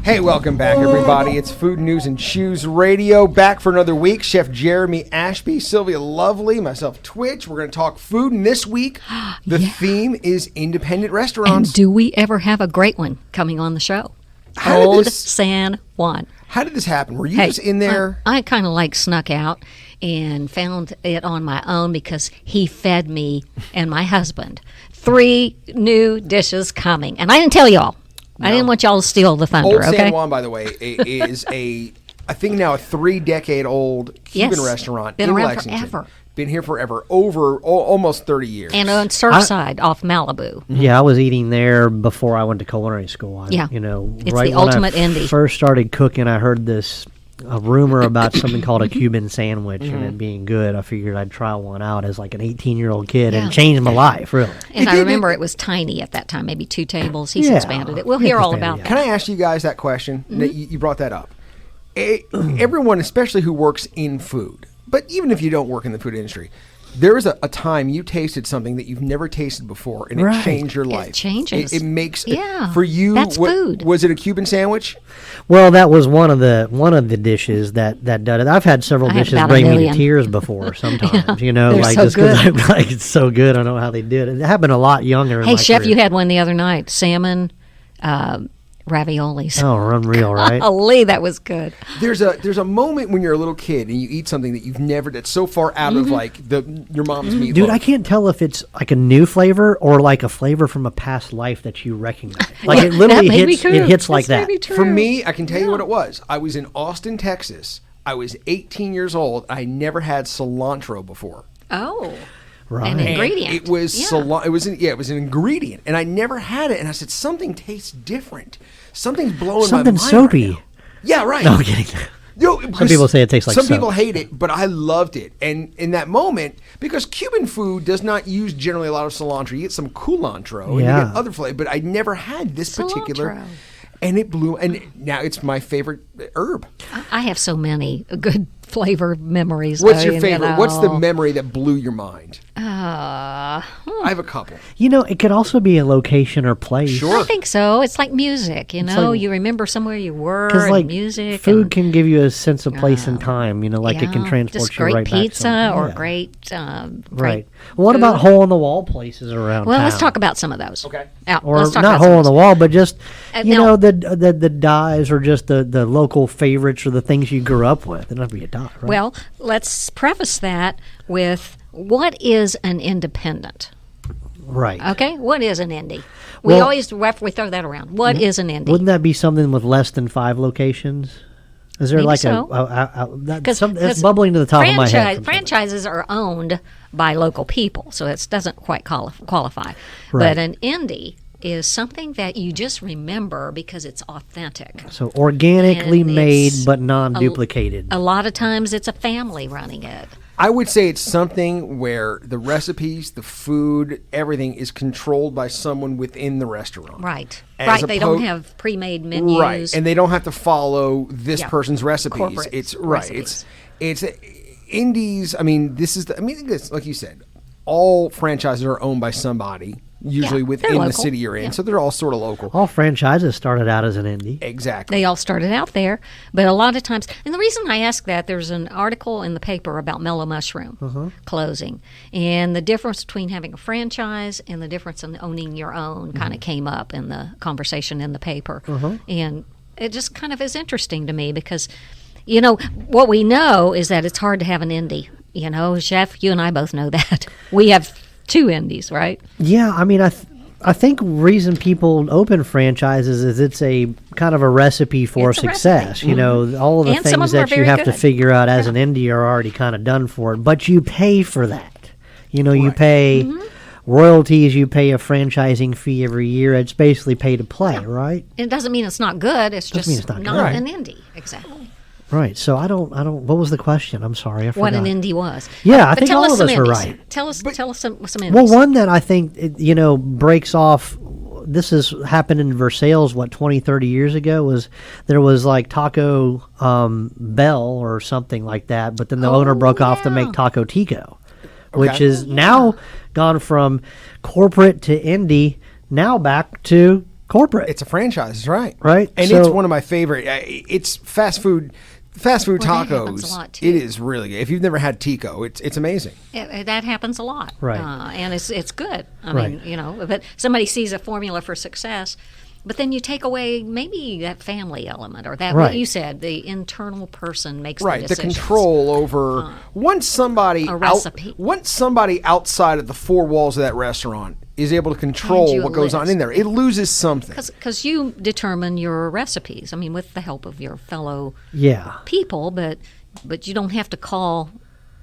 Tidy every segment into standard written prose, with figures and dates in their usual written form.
Hey, welcome back, everybody. It's Food News and Chews Radio. Back for another week. Chef Jeremy Ashby, Sylvia Lovely, myself, Twitch. We're going to talk food. And this week, the theme is independent restaurants. And do we ever have a great one coming on the show? Old San Juan. How did this happen? Were you just in there? I kind of snuck out and found it on my own because he fed me and my husband 3 new dishes coming. And I didn't tell y'all. No. I didn't want y'all to steal the thunder, Old San Juan, by the way, is I think now a 3-decade-old Cuban restaurant in Lexington. Been around forever. Been here forever, over almost 30 years. And on Surfside off Malibu. Yeah, I was eating there before I went to culinary school. It's right the ultimate indie. When I first started cooking, I heard a rumor about something called a Cuban sandwich and it being good. I figured I'd try one out as like an 18-year-old kid and changed my life, really. And I remember it was tiny at that time, maybe 2 tables. He's expanded it. We'll hear all about that. Can I ask you guys that question? You brought that up. Everyone, especially who works in food, but even if you don't work in the food industry, there was a time you tasted something that you've never tasted before, and it changed your life. It changes. It makes for you. That's food. Was it a Cuban sandwich? Well, that was one of the dishes that did it. I've had several dishes bring me to tears before. Sometimes, just because it's so good. I don't know how they did it. It happened a lot younger. Hey, Chef, you had one the other night. Salmon. Raviolis. Oh, unreal, right? Golly, that was good. There's a moment when you're a little kid and you eat something that you've never, that's so far out of your mom's meatloaf. Dude, I can't tell if it's like a new flavor or like a flavor from a past life that you recognize. Like it literally hits like that. For me, I can tell you what it was. I was in Austin, Texas. I was 18 years old. I never had cilantro before. Oh. Right. An ingredient. It was it was an ingredient, and I never had it. And I said, something tastes different. Something's blowing my mind. Something soapy. Right now. Yeah, right. No, I'm kidding. Some people say it tastes like soap. soap. People hate it, but I loved it. And in that moment, because Cuban food does not use generally a lot of cilantro, you get some culantro and you get other flavor. But I never had this particular. And it blew, and now it's my favorite herb. I have so many good flavor memories. What's your favorite? What's the memory that blew your mind? I have a couple. It could also be a location or place. Sure. I think so. It's like music, you remember somewhere you were, and music. Food can give you a sense of place and time, it can transport just you right great back. Pizza or great Right. Well, what about hole-in-the-wall places around town? Let's talk about some of those. Okay. Or not hole-in-the-wall, but just, the dives or just the local favorites or the things you grew up with. It doesn't be a dive, right? Well, let's preface that with what is an independent? Right. Okay, what is an indie? We always throw that around. What is an indie? Wouldn't that be something with less than 5 locations? Is there Maybe it's bubbling to the top of my head. Franchises are owned by local people, so it doesn't quite qualify. Right. But an indie is something that you just remember because it's authentic. So organically made but non-duplicated. A lot of times it's a family running it. I would say it's something where the recipes, the food, everything is controlled by someone within the restaurant. Right. They don't have pre-made menus. Right. And they don't have to follow this person's recipes. Corporate recipes. It's indies. I mean, like you said, all franchises are owned by somebody. Usually within the city you're in. So they're all sort of local. All franchises started out as an indie. Exactly. They all started out there. But a lot of times, and the reason I ask that, there's an article in the paper about Mellow Mushroom closing. And the difference between having a franchise and the difference in owning your own kind of came up in the conversation in the paper. And it just kind of is interesting to me because, what we know is that it's hard to have an indie. Chef, you and I both know that. We have 2 indies, right? Yeah, I mean, I think reason people open franchises is it's a kind of a recipe for success. All of the things that you have to figure out as an indie are already kind of done for it, but you pay for that. You pay royalties, you pay a franchising fee every year. It's basically pay to play, right? It doesn't mean it's not good. It's just not an indie. Exactly. Right. So I don't. What was the question? I'm sorry. I forgot. What an indie was. Yeah, I think all of us are right. Tell us some indies. Well, one that I think breaks off. This has happened in Versailles, 20, 30 years ago, there was like Taco Bell or something like that, but then the owner broke off to make Taco Tico, which is now gone from corporate to indie, now back to corporate. It's a franchise, right? Right. And it's one of my favorite. It's fast food tacos. That a lot too. It is really good. If you've never had Tico, it's amazing. That happens a lot. Right. And it's good. I mean, but somebody sees a formula for success, but then you take away maybe that family element or that what you said, the internal person makes the decisions. The control over once somebody outside of the four walls of that restaurant is able to control what goes on in there, it loses something. Because you determine your recipes. I mean, with the help of your fellow people, but you don't have to call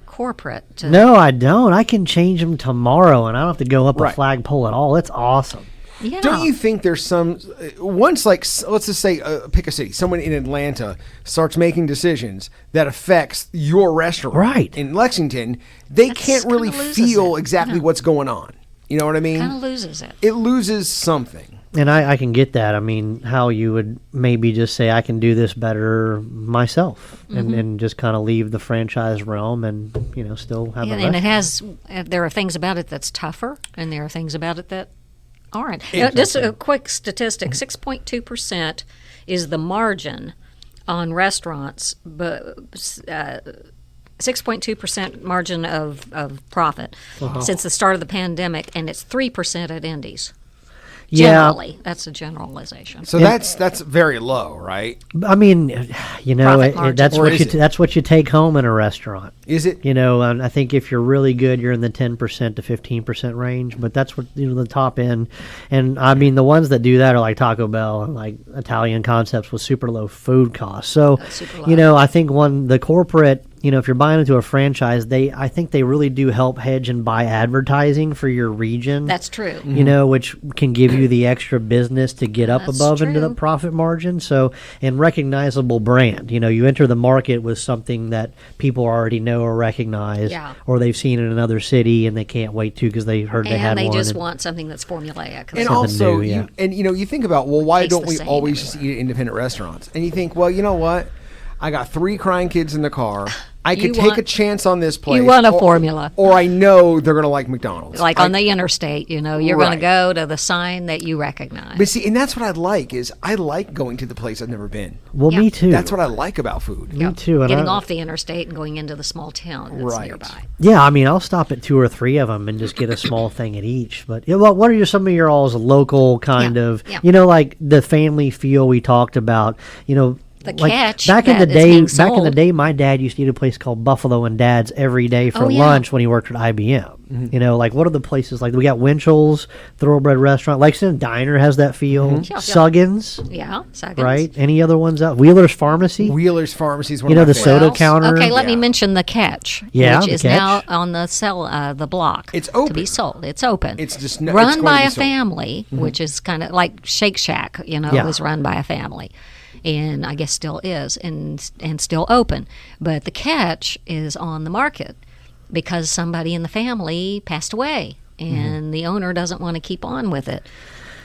corporate to... No, I don't. I can change them tomorrow, and I don't have to go up a flagpole at all. It's awesome. Yeah. Don't you think there's some once, like, let's just say pick a city, someone in Atlanta starts making decisions that affects your restaurant in Lexington, they can't really feel exactly what's going on. You know what I mean? Kind of loses it. It loses something. And I can get that. I mean, how you would maybe just say, I can do this better myself, and just kind of leave the franchise realm and, still have a restaurant. And there are things about it that's tougher, and there are things about it that aren't. Just a quick statistic, 6.2% is the margin on restaurants, but 6.2% margin of profit since the start of the pandemic, and it's 3% at Indies. Generally, that's a generalization. So that's very low, right? I mean, that's what you take home in a restaurant. Is it? And I think if you're really good, you're in the 10% to 15% range. But that's what the top end. And I mean, the ones that do that are like Taco Bell and like Italian concepts with super low food costs. So, I think the corporate. If you're buying into a franchise, I think they really do help hedge and buy advertising for your region. That's true. Which can give you the extra business to get up above into the profit margin. So, and recognizable brand. You enter the market with something that people already know or recognize, or they've seen in another city and they can't wait to because they heard they had one. And they just want something that's formulaic. And also, you think about, well, why don't we always just eat at independent restaurants? And you think, well, you know what? I got 3 crying kids in the car. I could take a chance on this place. You want a formula. Or I know they're going to like McDonald's. Like on the interstate, you're going to go to the sign that you recognize. But see, and that's what I like, is I like going to the place I've never been. Well, me too. That's what I like about food. Me too. Getting off the interstate and going into the small town that's nearby. Yeah, I mean, I'll stop at 2 or 3 of them and just get a small thing at each. But what are some of your all's local kind of, like the family feel we talked about, The catch back in the day, my dad used to eat a place called Buffalo and Dad's every day for lunch when he worked at IBM. What are the places like? We got Winchell's, Thoroughbred Restaurant, Lexington Diner has that feel. Suggins, Suggins, right? Any other ones out? Wheeler's Pharmacy. Wheeler's Pharmacy is one of my the soda counter. Okay, let me mention the Catch, which is now on the block. It's open to be sold. It's open. It's just run by a family, which is kind of like Shake Shack. Was run by a family. And I guess still is, and still open. But the Catch is on the market because somebody in the family passed away, and the owner doesn't want to keep on with it.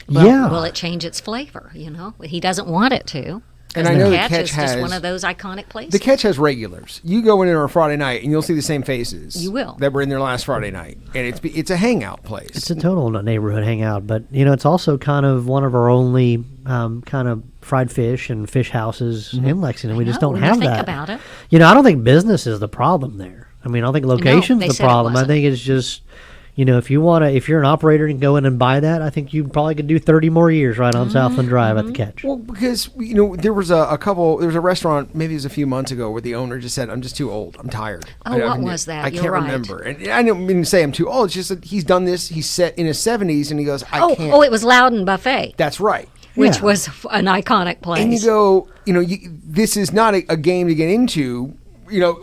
Well, will it change its flavor? He doesn't want it to. And I know the Catch is just one of those iconic places. The Catch has regulars. You go in on a Friday night and you'll see the same faces. You will. That were in there last Friday night. And it's a hangout place. It's a total neighborhood hangout. But, it's also kind of one of our only kind of fried fish and fish houses in Lexington. We just don't have that. Think about it. I don't think business is the problem there. I mean, I don't think location's the problem. I think it's just... if you're an operator and go in and buy that, I think you probably could do 30 more years right on Southland Drive at the Catch. Well, because there was there was a restaurant, maybe it was a few months ago, where the owner just said, "I'm just too old. I'm tired." What was that? I can't remember. And I don't mean to say I'm too old. It's just that he's done this. He's set in his 70s, and he goes, "I can't." Oh, it was Loudon Buffet. That's right. Which was an iconic place. And you go, this is not a game to get into.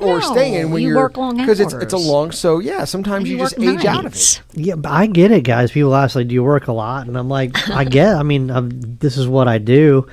Or stay in when you work long hours. Because it's a long. So sometimes you just age out of it. Yeah, but I get it, guys. People ask, like, do you work a lot? And I'm like, I get. I mean, this is what I do.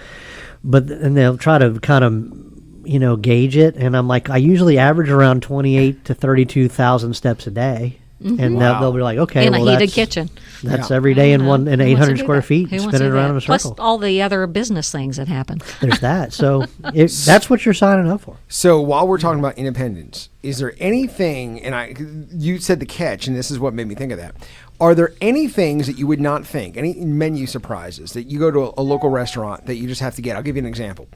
And they'll try to kind of, gauge it. And I'm like, I usually average around 28 to 32,000 steps a day. and they'll be like, okay, in a heated that's, kitchen. That's every day in 800 square feet, Who spinning around in a circle. Plus all the other business things that happen. There's that. So that's what you're signing up for. So while we're talking about independence, is there anything, and you said the catch, and this is what made me think of that. Are there any things that you would not think, any menu surprises that you go to a local restaurant that you just have to get? I'll give you an example.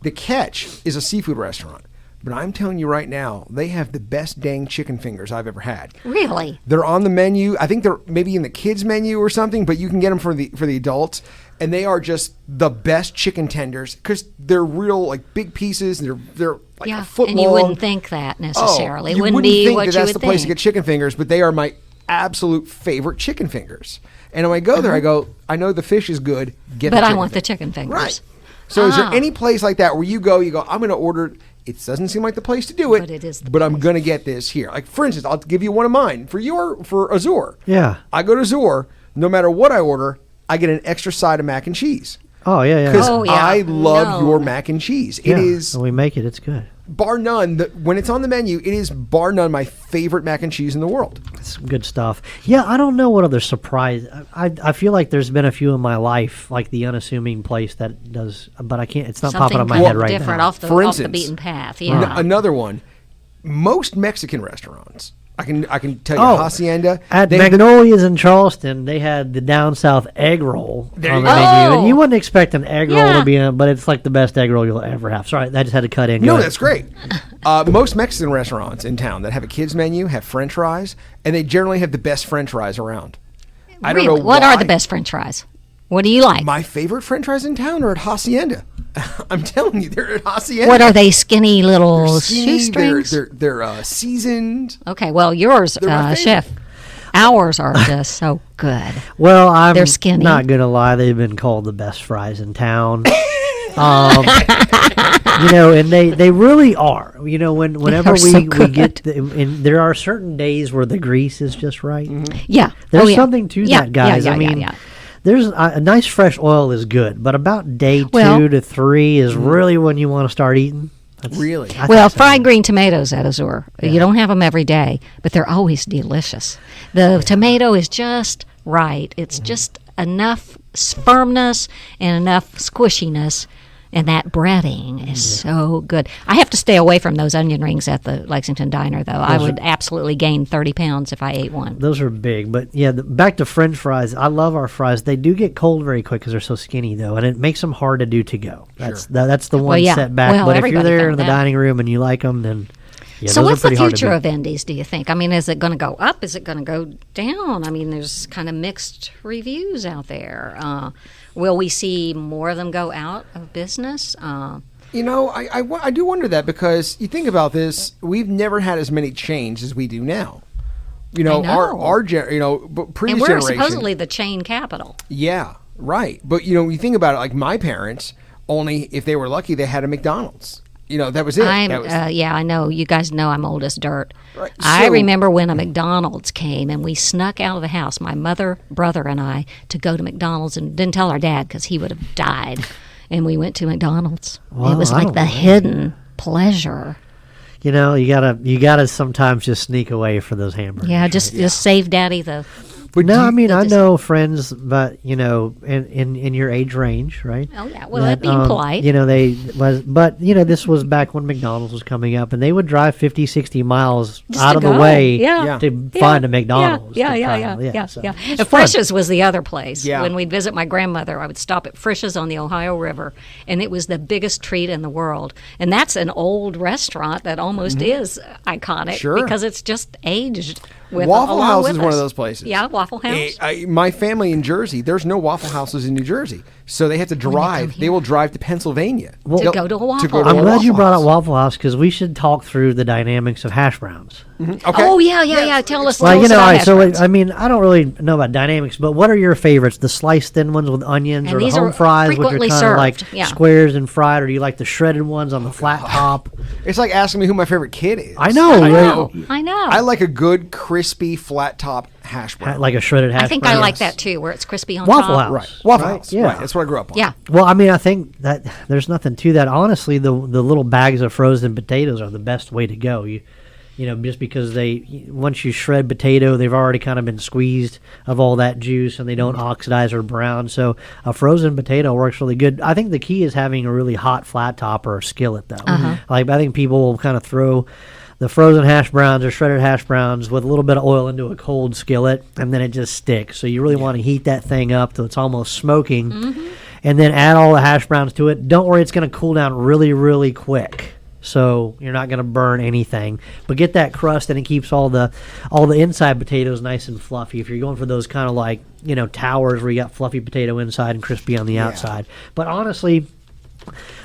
The Catch is a seafood restaurant. But I'm telling you right now, they have the best dang chicken fingers I've ever had. Really? They're on the menu. I think they're maybe in the kids menu or something, but you can get them for the adults. And they are just the best chicken tenders because they're real, like big pieces. They're like a foot long. And you wouldn't think that necessarily. You wouldn't be think what that you that's would the place to think. get chicken fingers, but they are my absolute favorite chicken fingers. And when I go there, I go, I know the fish is good. But I want the chicken fingers. Right. So is there any place like that where you go, I'm going to order? It doesn't seem like the place to do it, but it is. But I'm going to get this here. Like, for instance, I'll give you one of mine. For Azure. Yeah. I go to Azure. No matter what I order, I get an extra side of mac and cheese. Oh, yeah. Because I love your mac and cheese. It is. When we make it, it's good. Bar none. When it's on the menu, it is bar none my favorite mac and cheese in the world. It's good stuff. Yeah, I don't know what other surprise. I feel like there's been a few in my life, like the unassuming place that does, but I can't. It's not popping on my head right different now. Off the beaten path. Yeah. Another one. Most Mexican restaurants. I can tell you, Hacienda. At Magnolia's in Charleston, they had the down south egg roll on the menu, and you wouldn't expect an egg roll to be in it, but it's like the best egg roll you'll ever have. Sorry, I just had to cut in. No, that's great. Most Mexican restaurants in town that have a kids menu have French fries, and they generally have the best French fries around. I don't know what are the best French fries. What do you like? My favorite French fries in town are at Hacienda. I'm telling you, they're at Hacienda. What are they? Skinny little shoestrings? They're seasoned. Okay, well, yours, chef. Ours are just so good. Well, they're skinny. Not gonna lie, they've been called the best fries in town. And they really are. Whenever we get, and there are certain days where the grease is just right. Mm-hmm. Yeah, there's something to that, guys. There's a nice fresh oil is good, but about day 2 to 3 is really when you want to start eating. Really? Fried green tomatoes at Azure. Yeah. You don't have them every day, but they're always delicious. The tomato is just right. It's just enough firmness and enough squishiness. And that breading is so good. I have to stay away from those onion rings at the Lexington Diner, though. I would absolutely gain 30 pounds if I ate one. Those are big. But, back to French fries. I love our fries. They do get cold very quick because they're so skinny, though, and it makes them hard to do to go. That's the one setback. But if you're there in the dining room and you like them, then... Yeah, so what's the future of Wendy's, do you think? I mean, is it going to go up? Is it going to go down? I mean, there's kind of mixed reviews out there. Will we see more of them go out of business? I do wonder that because you think about this, we've never had as many chains as we do now. Our previous and we're generation, supposedly the chain capital. Yeah, right. But you think about it, like my parents, only if they were lucky, they had a McDonald's. That was it. I know. You guys know I'm old as dirt. Right. I remember when a McDonald's came and we snuck out of the house, my mother, brother, and I, to go to McDonald's and didn't tell our dad because he would have died. And we went to McDonald's. Well, it was like the hidden pleasure. You gotta sometimes just sneak away for those hamburgers. Yeah, just save Daddy the. But I know friends, but in your age range, right? Oh yeah, well, that'd be polite. This was back when McDonald's was coming up, and they would drive 50, 60 miles just out of the way to find a McDonald's. Yeah. And Frisch's was the other place. Yeah. When we'd visit my grandmother, I would stop at Frisch's on the Ohio River, and it was the biggest treat in the world. And that's an old restaurant that almost is iconic because it's just aged. Waffle House is one of those places. Yeah, Waffle House. My family in Jersey, there's no Waffle Houses in New Jersey, so they have to drive. They will drive to Pennsylvania to go to a Waffle House. I'm glad you brought up Waffle House because we should talk through the dynamics of hash browns. Mm-hmm. Okay. Oh yeah. Tell us. I don't really know about dynamics, but what are your favorites? The sliced thin ones with onions, or the home fries, which are kind of like squares and fried, or do you like the shredded ones on the flat top? It's like asking me who my favorite kid is. I know. I like a good crispy flat top hash brown, like a shredded hash brown. I think I like that too, where it's crispy on Waffle top. House, right? Waffle House, yeah. Right. That's what I grew up on. Yeah. Well, I think that there's nothing to that. Honestly, the little bags of frozen potatoes are the best way to go. just because once you shred potato, they've already kind of been squeezed of all that juice and they don't oxidize or brown. So a frozen potato works really good. I think the key is having a really hot flat top or a skillet, though. Like, I think people will kind of throw the frozen hash browns or shredded hash browns with a little bit of oil into a cold skillet, and then it just sticks. So you really want to heat that thing up till it's almost smoking, and then add all the hash browns to it. Don't worry, it's going to cool down really, really quick. So you're not going to burn anything, but get that crust, and it keeps all the inside potatoes nice and fluffy. If you're going for those kind of like towers where you got fluffy potato inside and crispy on the outside. But honestly,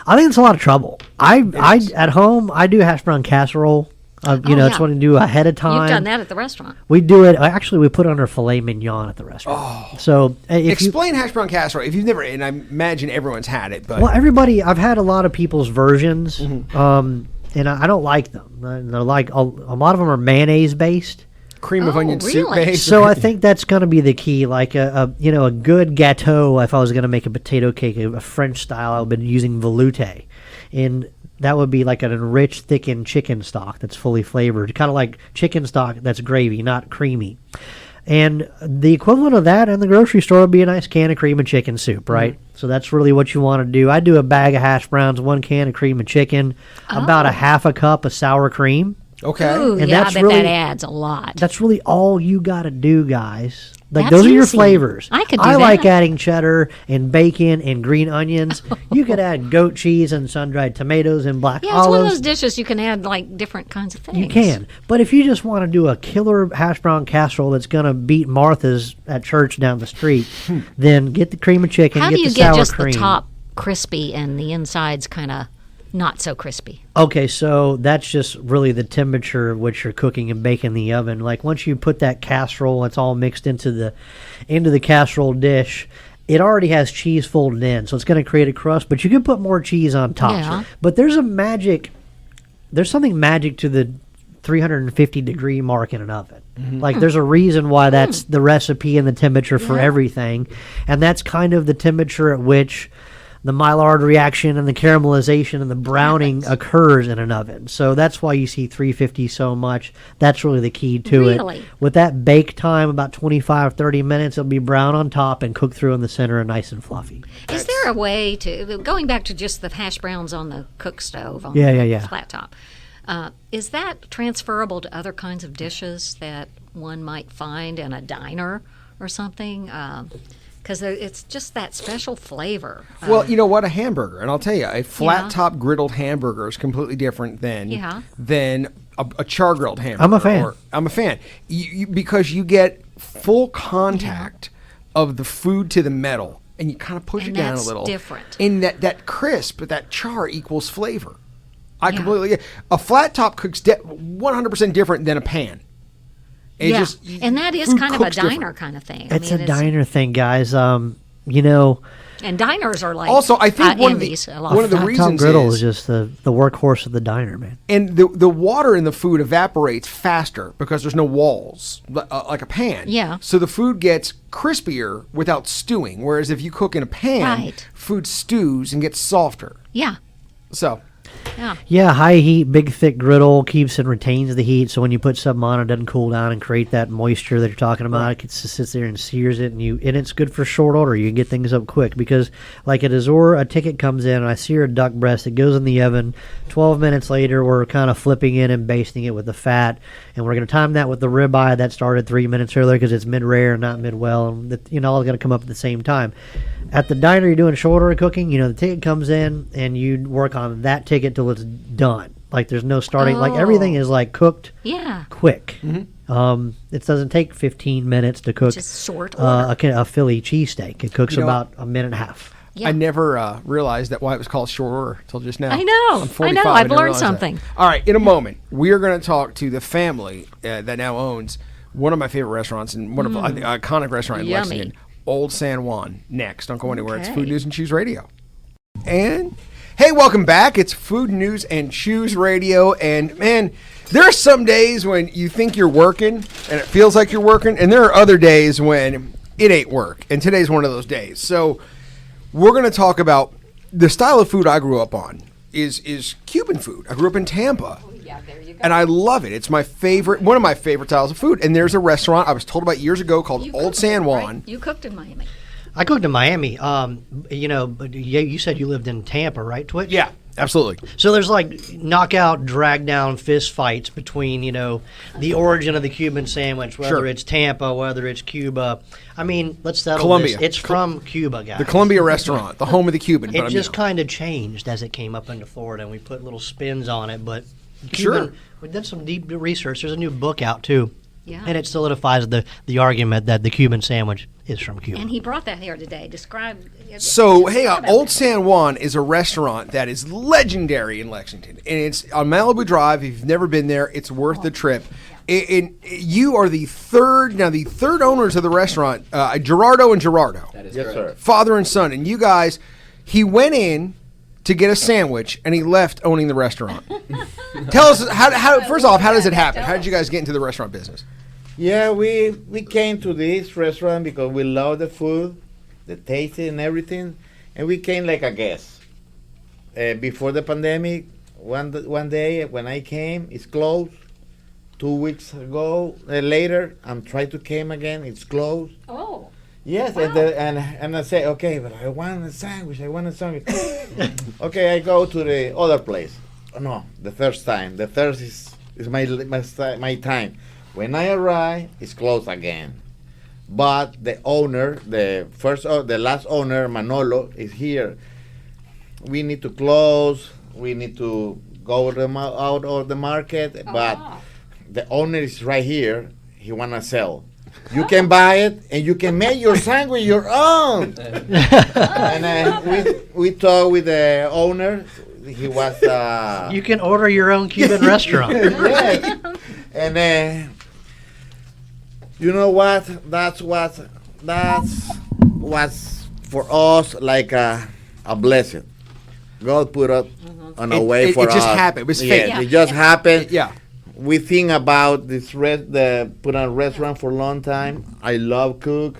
I think it's a lot of trouble. I at home I do hash brown casserole. It's what I do ahead of time. You've done that at the restaurant. We do it. Actually, we put it under filet mignon at the restaurant. Oh. So explain hash brown casserole if you've never. And I imagine everyone's had it, but I've had a lot of people's versions, and I don't like them. They're like a lot of them are mayonnaise based. Cream of onion soup based. So I think that's going to be the key. Like a good gâteau. If I was going to make a potato cake, a French style, I've been using velouté, and that would be like an enriched, thickened chicken stock that's fully flavored, kind of like chicken stock that's gravy, not creamy. And the equivalent of that in the grocery store would be a nice can of cream and chicken soup, right? So that's really what you want to do. I do a bag of hash browns, 1 can of cream and chicken, about a half a cup of sour cream. Okay. Ooh, and I bet that adds a lot. That's really all you got to do, guys. Like, That's those are your easy. flavors. I could do that. like adding cheddar and bacon and green onions. You could add goat cheese and sun-dried tomatoes and black olives. Yeah, it's one of those dishes you can add, like, different kinds of things. You can. But if you just want to do a killer hash brown casserole that's going to beat Martha's at church down the street, then get the cream and chicken, How get do you the get sour just cream. the top crispy and the insides kind of not so crispy? Okay, so that's just really the temperature at which you're cooking and baking in the oven. Like, once you put that casserole, it's all mixed into the casserole dish. It already has cheese folded in, so it's going to create a crust. But you can put more cheese on top. Yeah. But there's something magic to the 350 degree mark in an oven. Like, there's a reason why that's the recipe and the temperature for everything, and that's kind of the temperature at which the Maillard reaction and the caramelization and the browning occurs in an oven. So that's why you see 350 so much. That's really the key to it. With that bake time, about 25, 30 minutes, it'll be brown on top and cooked through in the center and nice and fluffy. Is there a way to, going back to just the hash browns on the cook stove, on the flat top, is that transferable to other kinds of dishes that one might find in a diner or something? Because it's just that special flavor. Well, you know what? A hamburger. And I'll tell you, a flat-top griddled hamburger is completely different than a char-grilled hamburger. I'm a fan. Because you get full contact of the food to the metal, and you kind of push it down a little. Different. And that crisp, that char equals flavor. I completely... A flat-top cooks 100% different than a pan. And that is kind of a diner kind of thing. It's a diner thing, guys. And diners are like also, I think one of the reasons griddle is just the workhorse of the diner, man. And the water in the food evaporates faster because there's no walls, like a pan. Yeah. So the food gets crispier without stewing. Whereas if you cook in a pan, food stews and gets softer. Yeah. So. Yeah, high heat, big thick griddle keeps and retains the heat, so when you put something on, it doesn't cool down and create that moisture that you're talking about. It just sits there and sears it, and it's good for short order. You can get things up quick because, like at Azor, a ticket comes in, and I sear a duck breast. It goes in the oven. 12 minutes later, we're kind of flipping it and basting it with the fat, and we're going to time that with the ribeye that started 3 minutes earlier because it's mid-rare and not mid-well, and all going to come up at the same time. At the diner, you're doing short order cooking. The ticket comes in, and you work on that ticket till it's done. Like, there's no starting. Like, everything is, like, cooked quick. It doesn't take 15 minutes to cook just short order. A Philly cheesesteak. It cooks about a minute and a half. Yeah. I never realized why it was called short order until just now. I know. I've learned something. All right, in a moment, we are going to talk to the family that now owns one of my favorite restaurants and one of the iconic restaurant in Lexington, Old San Juan. Next, don't go anywhere. It's Food News and Chews Radio. And hey, welcome back. It's Food News and Chews Radio. And man, there are some days when you think you're working and it feels like you're working, and there are other days when it ain't work. And today's one of those days. So we're going to talk about the style of food I grew up on is Cuban food. I grew up in Tampa. Yeah, there you go. And I love it. It's my favorite, one of my favorite styles of food. And there's a restaurant I was told about years ago called Old San Juan. Right? You cooked in Miami. I cooked in Miami. But you said you lived in Tampa, right, Twitch? Yeah, absolutely. So there's like knockout, drag down fist fights between, the origin of the Cuban sandwich, whether it's Tampa, whether it's Cuba. I mean, let's settle Colombia. this. It's from Cuba, guys. The Columbia restaurant, the home of the Cuban. It just kind of changed as it came up into Florida, and we put little spins on it. But Cuban, we did some deep research. There's a new book out, too. Yeah. And it solidifies the argument that the Cuban sandwich is from Cuba. And he brought that here today. Describe. So, Old San Juan is a restaurant that is legendary in Lexington. And it's on Malibu Drive. If you've never been there, it's worth the trip. And you are the third owners of the restaurant, Gerardo and Gerardo. That is correct. Sir. Father and son. And you guys, he went in to get a sandwich, and he left owning the restaurant. Tell us, first off, how does it happen? How did you guys get into the restaurant business? Yeah, we came to this restaurant because we love the food, the taste and everything, and we came like a guest. Before the pandemic, one day when I came, it's closed. 2 weeks ago, later, I'm trying to came again, it's closed. Oh. Yes, Wow. and I say, okay, but I want a sandwich. Okay, I go to the other place. Oh, no, the first time. The third is my time. When I arrive, it's closed again. But the owner, the last owner, Manolo, is here. We need to close. We need to go out of the market. But the owner is right here. He wanna sell. You can buy it and you can make your sandwich your own. And we talked with the owner. He was. You can order your own Cuban restaurant. Yes. And you know what? That's what's for us like a blessing. God put it on a way for us. It just happened. It was fate. Yeah, it just happened. Yeah. We think about this put on restaurant for a long time. I love cook.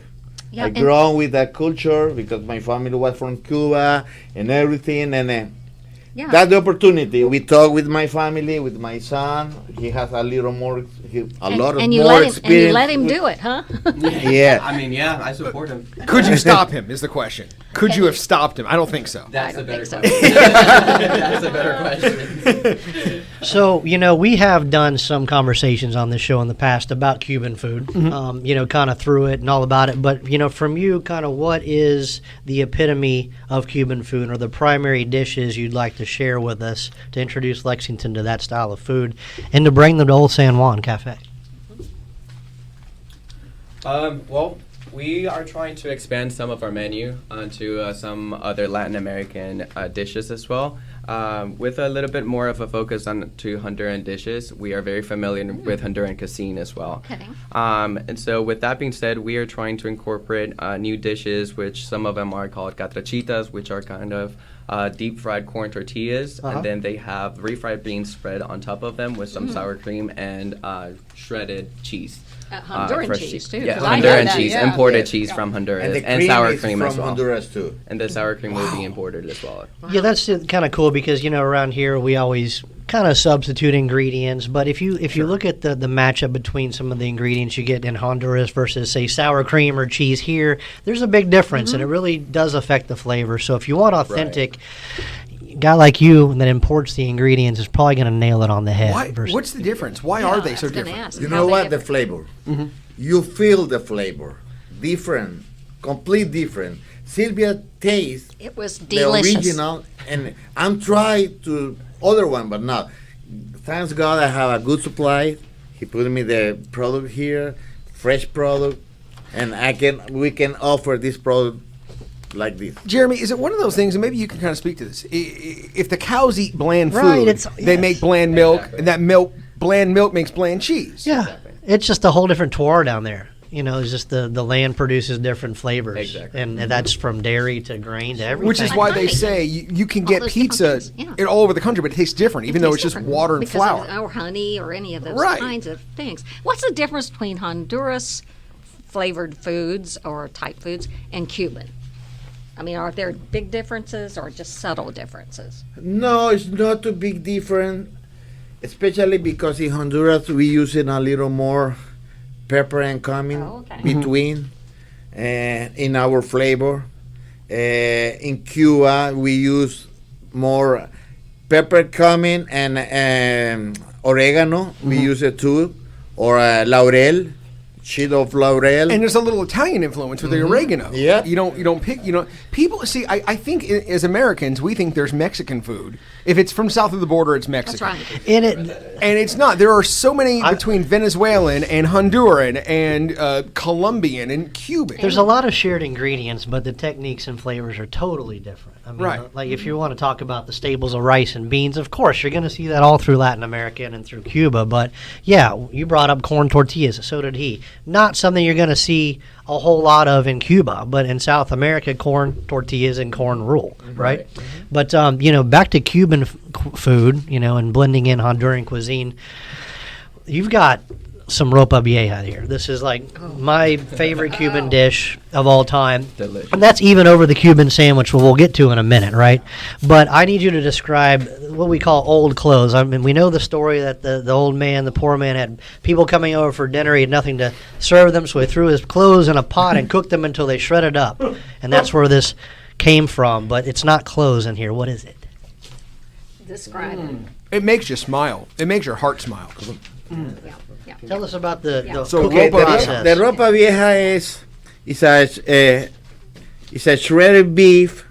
Yeah, I grown with that culture because my family was from Cuba and everything. And that's the opportunity. We talk with my family, with my son. He has a little more, lot of more experience. And you let him do it, huh? Yeah. I mean, yeah, I support him. Could you stop him is the question. Could you have stopped him? I don't think so. That's a better so. question. That's a better question. So, we have done some conversations on this show in the past about Cuban food, kind of through it and all about it. But, from you, kind of what is the epitome of Cuban food or the primary dishes you'd like to share with us to introduce Lexington to that style of food and to bring them to Old San Juan Cafe? Well, we are trying to expand some of our menu onto some other Latin American dishes as well. With a little bit more of a focus on to Honduran dishes. We are very familiar with Honduran cuisine as well. Okay. And so with that being said, we are trying to incorporate new dishes, which some of them are called catrachitas, which are kind of deep fried corn tortillas, and then they have refried beans spread on top of them with some sour cream and shredded cheese. Honduran cheese, too. Yeah, 'cause I know Honduran that, cheese, yeah. imported cheese from Honduras, and sour cream as well. Honduras too. And the sour cream will be imported as well. Yeah, that's kind of cool because around here we always kind of substitute ingredients. But if you look at the matchup between some of the ingredients you get in Honduras versus say sour cream or cheese here, there's a big difference, and it really does affect the flavor. So if you want authentic. A guy like you that imports the ingredients is probably going to nail it on the head. What's the difference? Why are they so different? You know what? The flavor. Mm-hmm. You feel the flavor. Different. Complete different. Sylvia tastes it was delicious. The original, and I'm trying to other one, but not. Thanks God I have a good supply. He put me the product here, fresh product, and we can offer this product like this. Jeremy, is it one of those things, and maybe you can kind of speak to this, if the cows eat bland food, they make bland milk, and that bland milk makes bland cheese. Yeah, it's just a whole different terroir down there. It's just the land produces different flavors. Exactly. And that's from dairy to grain to everything. Which is why they say you can get pizza all over the country, but it tastes different, even though it's just water and flour. Or honey or any of those kinds of things. What's the difference between Honduras flavored foods or type foods and Cuban? I mean, are there big differences or just subtle differences? No, it's not a big difference. especially because in Honduras we using a little more pepper and cumin between in our flavor. In Cuba we use more pepper, cumin, and oregano. We use it too, or laurel. Sheet of laurel, and there's a little Italian influence with the oregano. Yeah, you don't pick. People see. I think as Americans, we think there's Mexican food. If it's from south of the border, it's Mexican. That's right. And it's not. There are so many between Venezuelan and Honduran and Colombian and Cuban. There's a lot of shared ingredients, but the techniques and flavors are totally different. I mean, right. Like if you want to talk about the staples of rice and beans, of course you're going to see that all through Latin America and through Cuba. But yeah, you brought up corn tortillas. So did he. Not something you're going to see a whole lot of in Cuba, but in South America, corn tortillas and corn rule, right? Mm-hmm. But back to Cuban food, and blending in Honduran cuisine. You've got some ropa vieja here. This is like my favorite Cuban dish of all time. Delicious. And that's even over the Cuban sandwich, we'll get to in a minute, right? But I need you to describe what we call old clothes. I mean, we know the story that the old man, the poor man, had people coming over for dinner. He had nothing to serve them, so he threw his clothes in a pot and cooked them until they shredded up. And that's where this came from. But it's not clothes in here. What is it? Describe it. It makes you smile. It makes your heart smile. Yeah. Tell us about the Okay, cooking process. the ropa vieja is a shredded beef.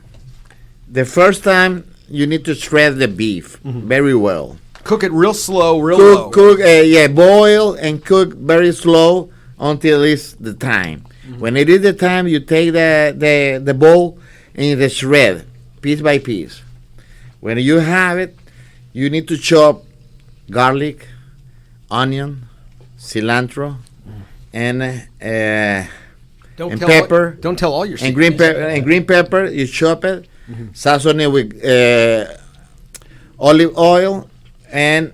The first time you need to shred the beef very well. Cook it real slow, low. Boil and cook very slow until it's the time. When it is the time, you take the bowl and you shred piece by piece. When you have it, you need to chop garlic, onion, cilantro, and pepper. Don't tell all your and secrets. green pepper. You chop it, season it with olive oil and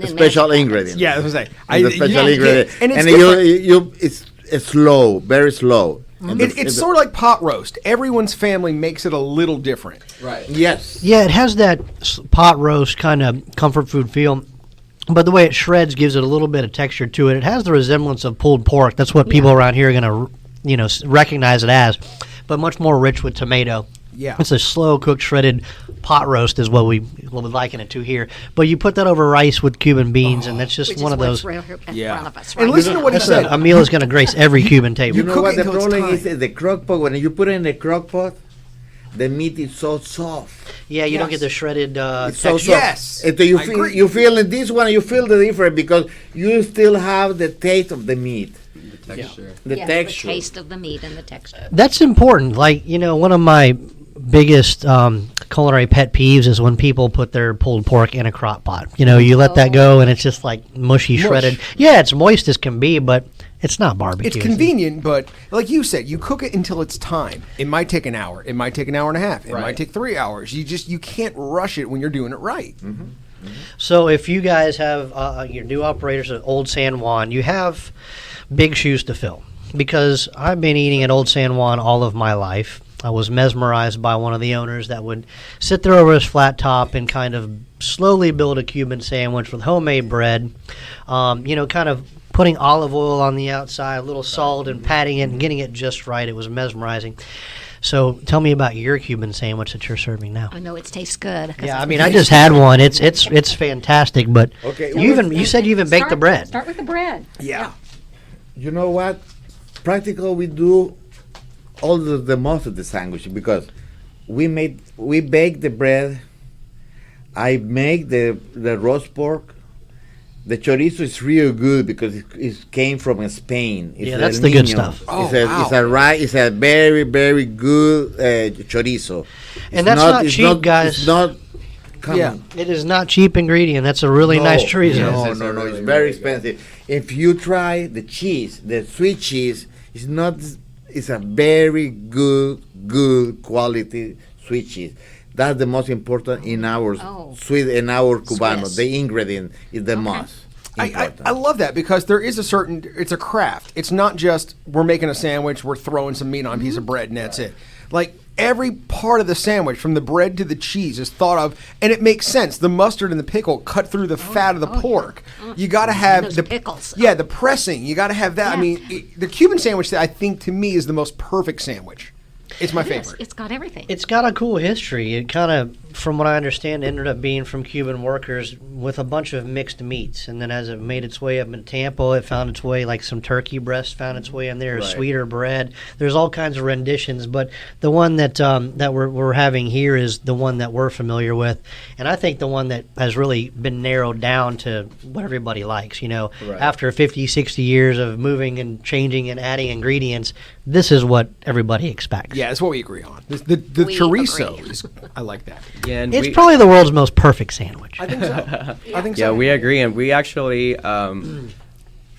special ingredients. Yeah, I was gonna say. The special ingredients, and it's slow, very slow. It's sort of like pot roast. Everyone's family makes it a little different. Right. Yes. Yeah, it has that pot roast kind of comfort food feel. But the way it shreds gives it a little bit of texture to it. It has the resemblance of pulled pork. That's what people around here are going to, recognize it as. But much more rich with tomato. Yeah. It's a slow cooked shredded pot roast is what we liken it to here. But you put that over rice with Cuban beans, and that's just one of those. Right in front of us, right? And listen to what he said. A meal is going to grace every Cuban table. You know cook what it the until it's problem time. is? The crock pot. When you put it in the crock pot, the meat is so soft. Yeah, you don't get the shredded It's so texture. soft. Yes, And you I feel agree. you feel in this one. You feel the difference because you still have the taste of the meat, The texture. the Yes, texture. the taste of the meat and the texture. That's important. Like, one of my biggest culinary pet peeves is when people put their pulled pork in a crock pot. You let that go and it's just like mushy, shredded. Yeah, it's moist as can be, but it's not barbecue. It's convenient, but like you said, you cook it until it's time. It might take an hour. It might take an hour and a half. It might take 3 hours. You can't rush it when you're doing it right. So if you guys have your new operators at Old San Juan, you have big shoes to fill. Because I've been eating at Old San Juan all of my life. I was mesmerized by one of the owners that would sit there over his flat top and kind of slowly build a Cuban sandwich with homemade bread, kind of putting olive oil on the outside, a little salt, and patting it and getting it just right. It was mesmerizing. So tell me about your Cuban sandwich that you're serving now. I know it tastes good. Yeah, I mean, I just had one. It's fantastic, but Okay. you said you even baked the bread. Start with the bread. Yeah. You know what? Practically, we do all the most of the sandwich because we bake the bread. I make the roast pork. The chorizo is real good because it came from Spain. It's That's the good stuff. Oh, It's a very, very good chorizo. And that's not cheap, guys. It's not common. Yeah. It is not cheap ingredient. That's a really nice chorizo. No, it's very expensive. If you try the cheese, the sweet cheese, it's a very good quality sweet cheese. That's the most important in our cubano. Swiss. The ingredient is the most important. I love that because there is it's a craft. It's not just we're making a sandwich, we're throwing some meat on a piece of bread and that's it. Like every part of the sandwich, from the bread to the cheese, is thought of, and it makes sense. The mustard and the pickle cut through the fat of the pork. You got to have the pickles. Yeah, the pressing. You got to have that. Yeah. I mean, the Cuban sandwich, I think, to me, is the most perfect sandwich. It's my favorite. It's got everything. It's got a cool history. It kind of, from what I understand, ended up being from Cuban workers with a bunch of mixed meats. And then as it made its way up in Tampa, it found its way, like some turkey breast found its way in there, right. Sweeter bread. There's all kinds of renditions. But the one that that we're having here is the one that we're familiar with. And I think the one that has really been narrowed down to what everybody likes. You know, right. After 50, 60 years of moving and changing and adding ingredients, this is what everybody expects. Yeah, it's what we agree on. The chorizo is, I like that. Yeah, and it's probably the world's most perfect sandwich. I think so. Yeah, we agree, and we actually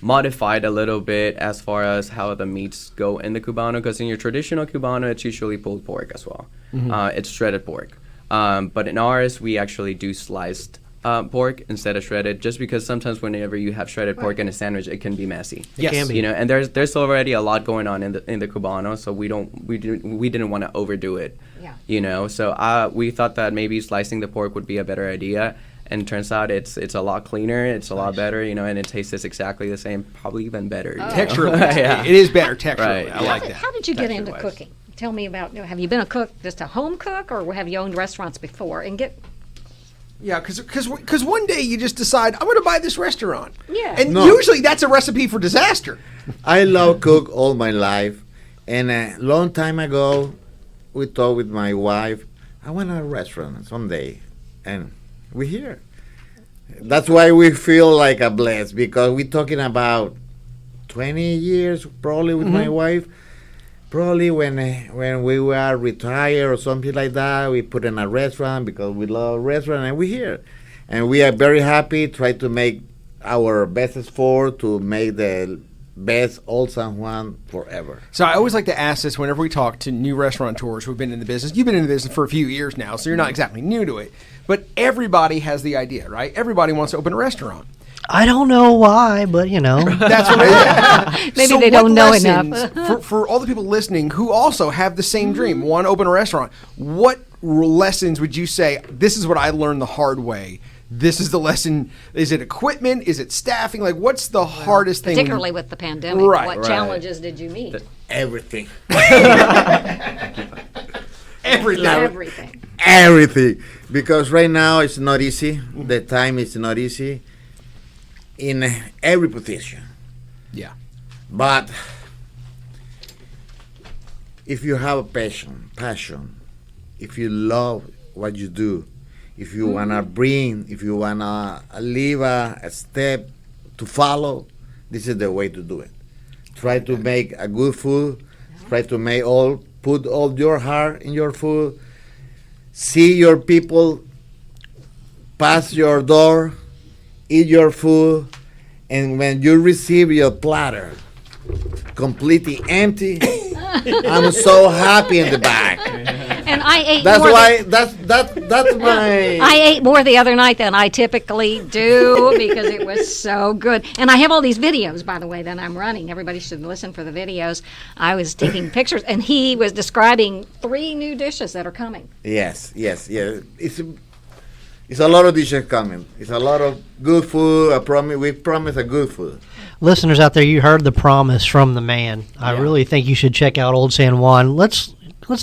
modified a little bit as far as how the meats go in the Cubano, because in your traditional Cubano, it's usually pulled pork as well. Mm-hmm. It's shredded pork. But in ours, we actually do sliced pork instead of shredded, just because sometimes whenever you have shredded pork in a sandwich, it can be messy. Yes. It can be. You know, and there's already a lot going on in the Cubano, so we didn't want to overdo it. Yeah. You know, so we thought that maybe slicing the pork would be a better idea, and it turns out it's a lot cleaner, it's a lot better, you know, and it tastes exactly the same, probably even better. Texturally, yeah. It is better texturally. Right. I like that. How did you get into cooking? Tell me about. Have you been a cook, just a home cook, or have you owned restaurants before? Yeah, because one day you just decide, I'm going to buy this restaurant. Yeah. And usually that's a recipe for disaster. I love cook all my life. And a long time ago, we talked with my wife, I want a restaurant someday. And we're here. That's why we feel like a blessed, because we're talking about 20 years probably with my wife. Probably when we were retired or something like that, we put in a restaurant because we love restaurant, and we're here. And we are very happy, try to make our best effort to make the best Old San Juan forever. So I always like to ask this whenever we talk to new restaurateurs who've been in the business. You've been in the business for a few years now, so you're not exactly new to it. But everybody has the idea, right? Everybody wants to open a restaurant. I don't know why, but you know. That's what it is. Maybe so they don't know enough. for all the people listening who also have the same dream, want to open a restaurant, what lessons would you say, this is what I learned the hard way? This is the lesson. Is it equipment? Is it staffing? Like, what's the hardest thing? Particularly with the pandemic. Right. What challenges did you meet? Everything. Everything. Because right now it's not easy. The time is not easy. In every position. Yeah. But if you have a passion, if you love what you do, if you wanna if you wanna leave a step to follow, this is the way to do it. Try to make a good food. Try to put all your heart in your food. See your people pass your door, eat your food, and when you receive your platter completely empty, I'm so happy in the back. And I ate. That's why. That's my. I ate more the other night than I typically do because it was so good. And I have all these videos, by the way, that I'm running. Everybody should listen for the videos. I was taking pictures, and he was describing 3 new dishes that are coming. Yes. It's a lot of dishes coming. It's a lot of good food. We promise a good food. Listeners out there, you heard the promise from the man. I really think you should check out Old San Juan. Let's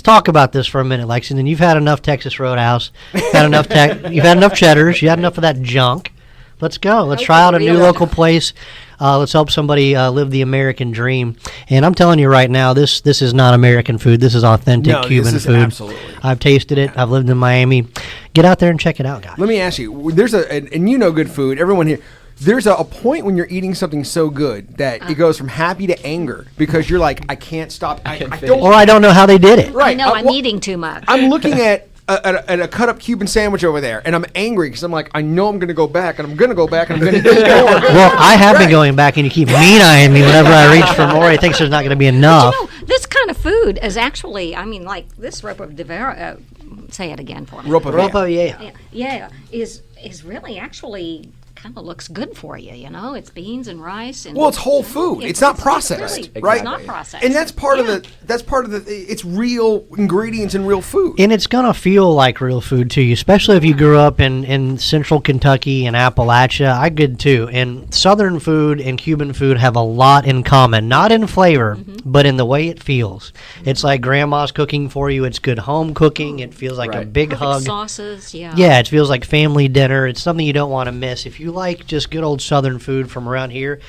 talk about this for a minute, Lexington. You've had enough Texas Roadhouse. You've had enough cheddars. You had enough of that junk. Let's go. Let's try out a new local place. Let's help somebody live the American dream. And I'm telling you right now, this is not American food. This is authentic Cuban food. Absolutely. I've tasted it. I've lived in Miami. Get out there and check it out, guys. Let me ask you. There's and you know good food. Everyone here. There's a point when you're eating something so good that it goes from happy to anger because you're like, I can't stop. I don't know how they did it. Right. I know I'm eating too much. I'm looking at a cut-up Cuban sandwich over there, and I'm angry because I'm like, I know I'm going to go back, and I'm going to go back, and I'm going to keep going. Well, I have been going back, and you keep mean-eyeing me whenever I reach for more. He thinks there's not going to be enough. But you know, this kind of food is actually, I mean, like this Ropa de Vera, say it again for me. Ropa, yeah, is really actually kind of looks good for you. You know, it's beans and rice. And well, it's whole food. It's not processed, really, right? It's not processed, and that's part of the. That's part of the. It's real ingredients and real food. And it's gonna feel like real food to you, especially if you grew up in central Kentucky and Appalachia. I did too. And Southern food and Cuban food have a lot in common, not in flavor, but in the way it feels. It's like grandma's cooking for you. It's good home cooking. It feels like a big hug. Sauces, Yeah, it feels like family dinner. It's something you don't want to miss. If you like just good old Southern food from around here,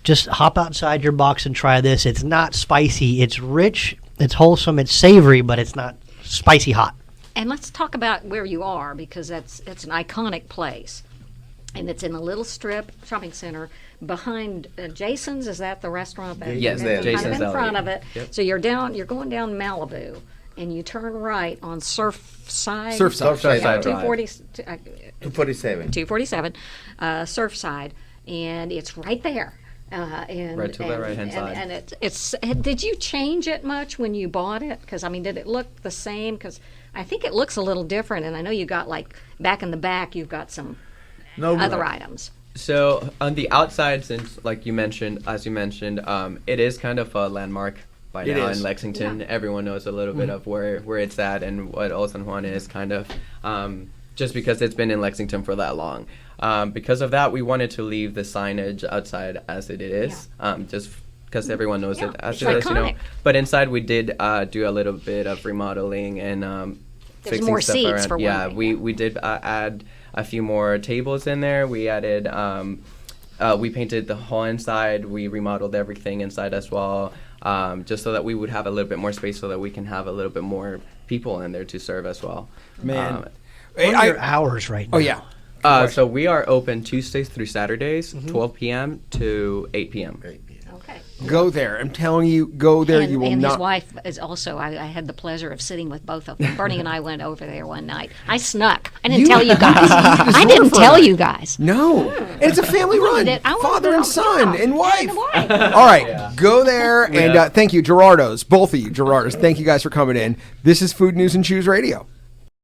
just hop outside your box and try this. It's not spicy. It's rich. It's wholesome. It's savory, but it's not spicy hot. And let's talk about where you are, because it's an iconic place. And it's in a little strip shopping center behind Jason's. Is that the restaurant? Yes, Jason's in front of it. Yep. So you're going down Malibu, and you turn right on Surfside. Surfside. 247. 247. Surfside, and it's right there. And, right to the right-hand side. And it's. Did you change it much when you bought it? Because I mean, did it look the same? Because I think it looks a little different, and I know you got like back in the back, you've got some other items. So on the outside, since as you mentioned, it is kind of a landmark by now in Lexington. Yeah. Everyone knows a little bit of where it's at and what Old San Juan is, kind of, just because it's been in Lexington for that long. Because of that, we wanted to leave the signage outside as it is, just because everyone knows it as it is, you know. But inside, we did do a little bit of remodeling and fixing more stuff seats around. for yeah, one we did add a few more tables in there. We added, we painted the whole inside. We remodeled everything inside as well, just so that we would have a little bit more space, so that we can have a little bit more people in there to serve as well. Man, what are your hours right now? Oh yeah. So we are open Tuesdays through Saturdays, 12 p.m. to 8 p.m. Okay. Go there. I'm telling you, go there. You will and not. his wife is also. I had the pleasure of sitting with both of them. Bernie and I went over there one night. I snuck. I didn't tell you guys. I didn't tell you guys. No. And it's a family run. Father and son and wife. And the wife. All right. Go there. And thank you, Gerardos. Both of you, Gerardos. Thank you guys for coming in. This is Food News and Choose Radio.